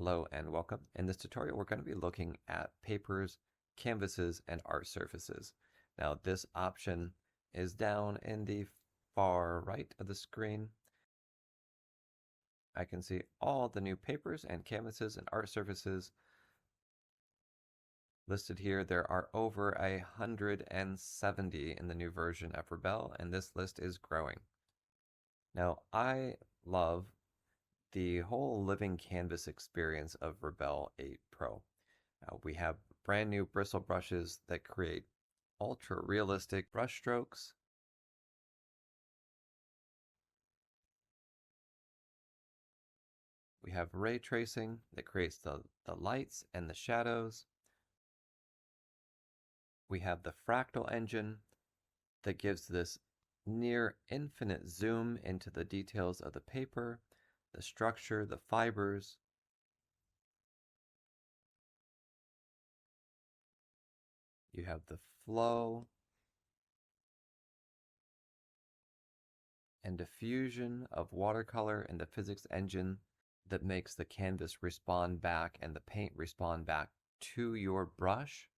Hello and welcome. In this tutorial, we're going to be looking at papers, canvases, and art surfaces. Now, this option is down in the far right of the screen. I can see all the new papers and canvases and art surfaces listed here. There are over 170 in the new version of Rebelle, and this list is growing. Now, I love the whole living canvas experience of Rebelle 8 Pro. We have brand new bristle brushes that create ultra realistic brush strokes. We have ray tracing that creates the lights and the shadows. We have the fractal engine that gives this near infinite zoom into the details of the paper, the structure, the fibers. You have the flow and diffusion of watercolor and the physics engine that makes the canvas respond back and the paint respond back to your brush.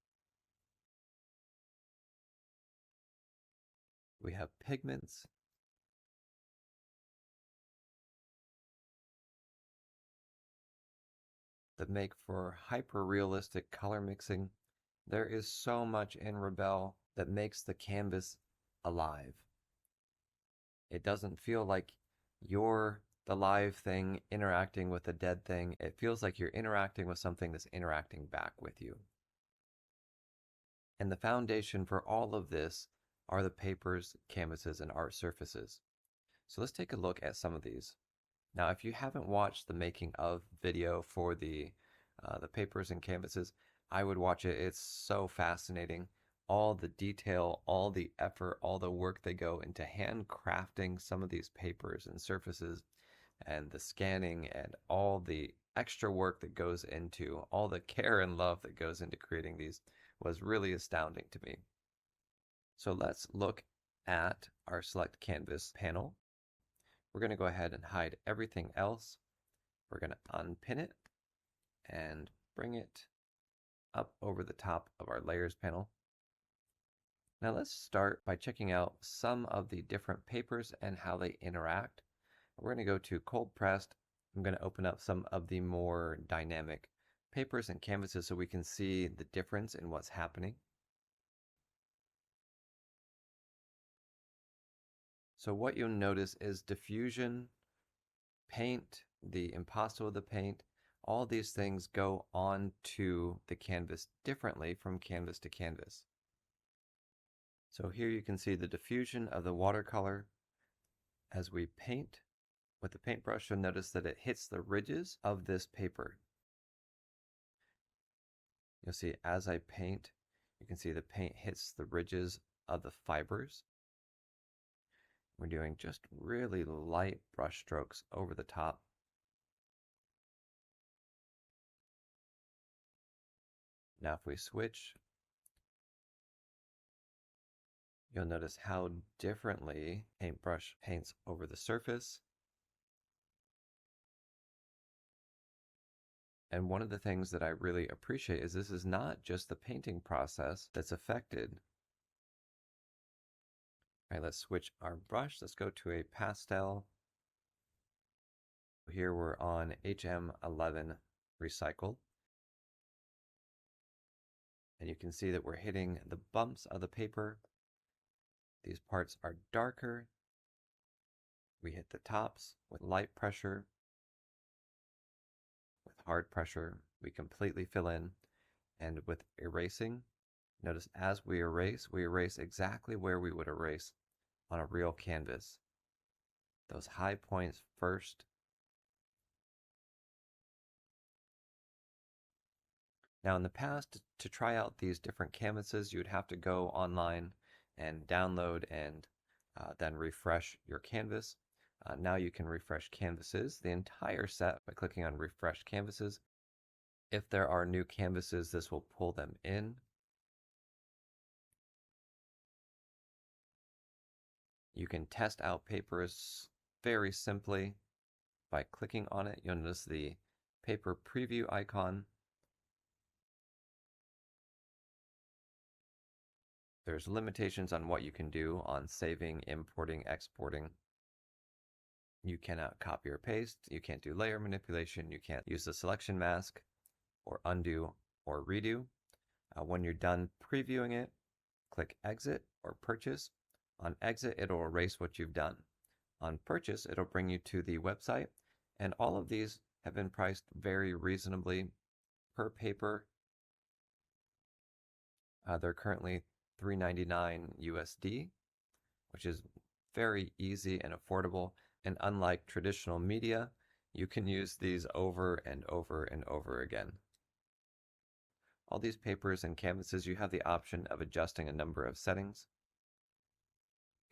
We have pigments. That make for hyper-realistic color mixing. There is so much in Rebelle that makes the canvas alive. It doesn't feel like you're the live thing interacting with a dead thing. It feels like you're interacting with something that's interacting back with you. And the foundation for all of this are the papers, canvases, and art surfaces. So let's take a look at some of these. Now, if you haven't watched the making of video for the papers and canvases, I would watch it. It's so fascinating. All the detail, all the effort, all the work they go into handcrafting some of these papers and surfaces, and the scanning, and all the extra work that goes into, all the care and love that goes into creating these was really astounding to me. So let's look at our select canvas panel. We're going to go ahead and hide everything else. We're going to unpin it and bring it up over the top of our layers panel. Now let's start by checking out some of the different papers and how they interact. We're going to go to cold pressed. I'm going to open up some of the more dynamic papers and canvases so we can see the difference in what's happening. So what you'll notice is diffusion, paint, the impasto of the paint, all these things go onto the canvas differently from canvas to canvas. So here you can see the diffusion of the watercolor as we paint. With the paintbrush, you'll notice that it hits the ridges of this paper. You'll see as I paint, you can see the paint hits the ridges of the fibers. We're doing just really light brush strokes over the top. Now if we switch, you'll notice how differently paintbrush paints over the surface. And one of the things that I really appreciate is this is not just the painting process that's affected. All right, let's switch our brush. Let's go to a pastel. Here we're on HM11 Recycle. And you can see that we're hitting the bumps of the paper. These parts are darker. We hit the tops with light pressure. With hard pressure, we completely fill in. And with erasing, notice as we erase exactly where we would erase on a real canvas. Those high points first. Now in the past, to try out these different canvases, you would have to go online and download and then refresh your canvas. Now you can refresh canvases, the entire set, by clicking on refresh canvases. If there are new canvases, this will pull them in. You can test out papers very simply by clicking on it. You'll notice the paper preview icon. There's limitations on what you can do on saving, importing, exporting. You cannot copy or paste. You can't do layer manipulation. You can't use the selection mask or undo or redo. When you're done previewing it, click exit or purchase. On exit, it'll erase what you've done. On purchase, it'll bring you to the website, and all of these have been priced very reasonably per paper. They're currently $3.99 USD, which is very easy and affordable. And unlike traditional media, you can use these over and over and over again. All these papers and canvases, you have the option of adjusting a number of settings.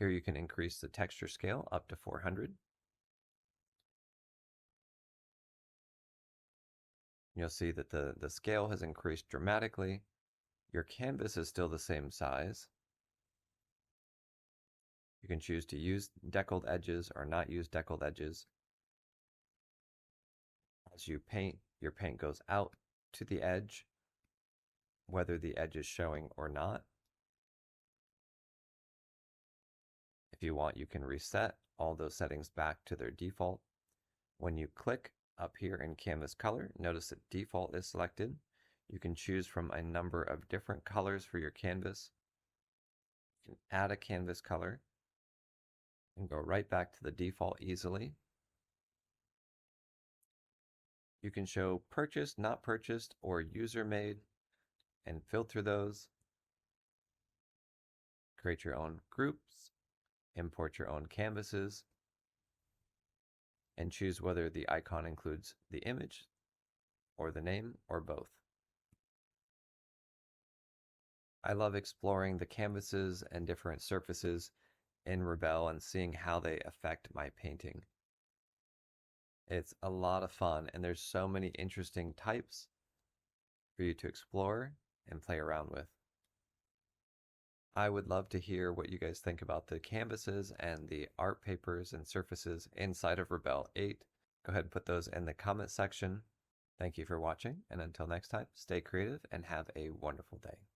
Here you can increase the texture scale up to 400. You'll see that the scale has increased dramatically. Your canvas is still the same size. You can choose to use deckled edges or not use deckled edges. As you paint, your paint goes out to the edge, whether the edge is showing or not. If you want, you can reset all those settings back to their default. When you click up here in Canvas Color, notice that default is selected. You can choose from a number of different colors for your canvas. You can add a canvas color and go right back to the default easily. You can show purchased, not purchased, or user made and filter those. Create your own groups, import your own canvases, and choose whether the icon includes the image or the name or both. I love exploring the canvases and different surfaces in Rebelle and seeing how they affect my painting. It's a lot of fun, and there's so many interesting types for you to explore and play around with. I would love to hear what you guys think about the canvases and the art papers and surfaces inside of Rebelle 8. Go ahead and put those in the comment section. Thank you for watching, and until next time, stay creative and have a wonderful day.